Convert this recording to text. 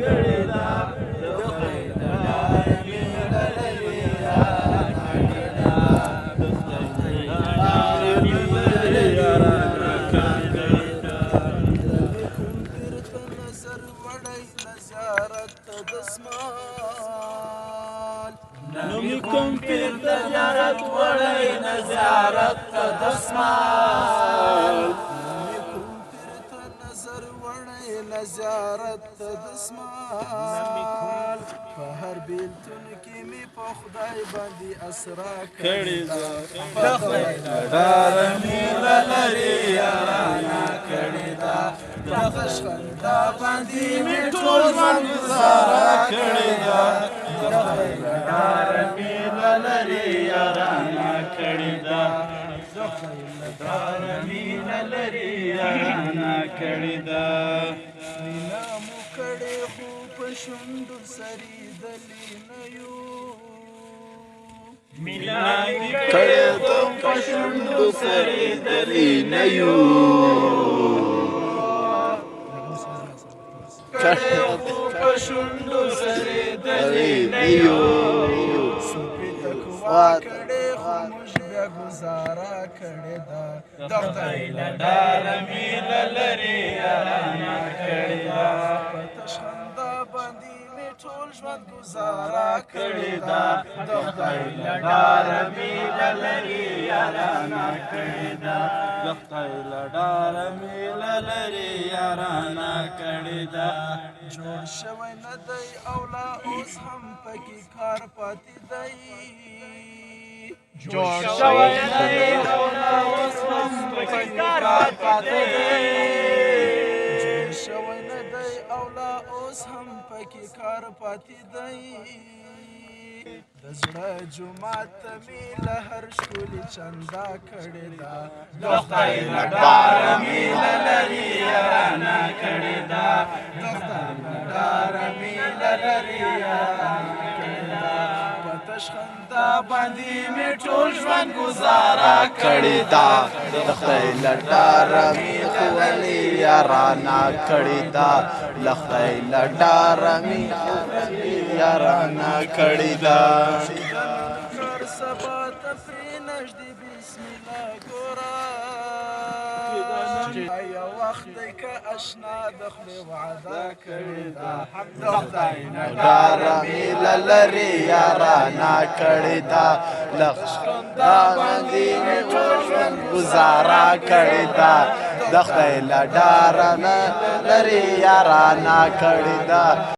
کړې ده د خدای له لاره مې له لرې یارانه کړې ده د خدای له لاره مې له لرې یارانه کړې ده کوم پیر ته نظر وړی نظارت ته دسمال نمی کوم پیر ته زیارت وړی نظارت ته دسمال نظارت ته دسمال په هر بیلتون کې مې په خدای باندې اسرا کړې ده د خدای له ډاره مې له لرې یارانه کړې ده د خندا باندې مې ټول ژوند ګزاره کړې ده د خدای له ډاره مې له لرې یارانه کړې ده د خدای له ډاره مې له لرې یارانه کړې ده مینا مو کړې خو په شونډو سریدلې نه یو مینا مې کړې خو په شونډو سریدلې نه یو کړې خو په شونډو سریدلې نه یو سپې تقوا کړې خو موږ بیا ګزاره کړې ده د خدای له ډاره مې له لرې یارانه کړې ده په تش خندا باندې مې ټول ژوند ګزاره کړې ده د خدای له ډاره مې له لرې یارانه کړې ده د خدای له ډاره مې له لرې یارانه کړې ده جوړ شوی نه دی او لا اوس هم پکې کار پاتې دی جوړ شوی نه دی او لا اوس هم پکې کار پاتې دی جوړ شوی نه دی او لا اوس هم پکې کار پاتې دی د زړه جومات ته مې له هر ښکلي چندا کړې ده د خدای له ډاره مې له لرې یارانه کړې ده د خدای له ډاره مې له لرې یارانه کړې ده په تش خندا باندې مې ټول ژوند ګزاره کړې ده د خدای له ډاره مې ولې یارانه کړې ده د خدای له ډاره مې یارانه کړې ده سبا ته پرې نږدې بسم الله ګوره یو وخت دی که اشنا د خولې وعده کړې ده د خدای نه ډاره مې له لرې یارانه کړې ده له خندا باندې مې ټول ژوند ګزاره کړې ده د خدای له ډاره نه لرې یارانه کړې ده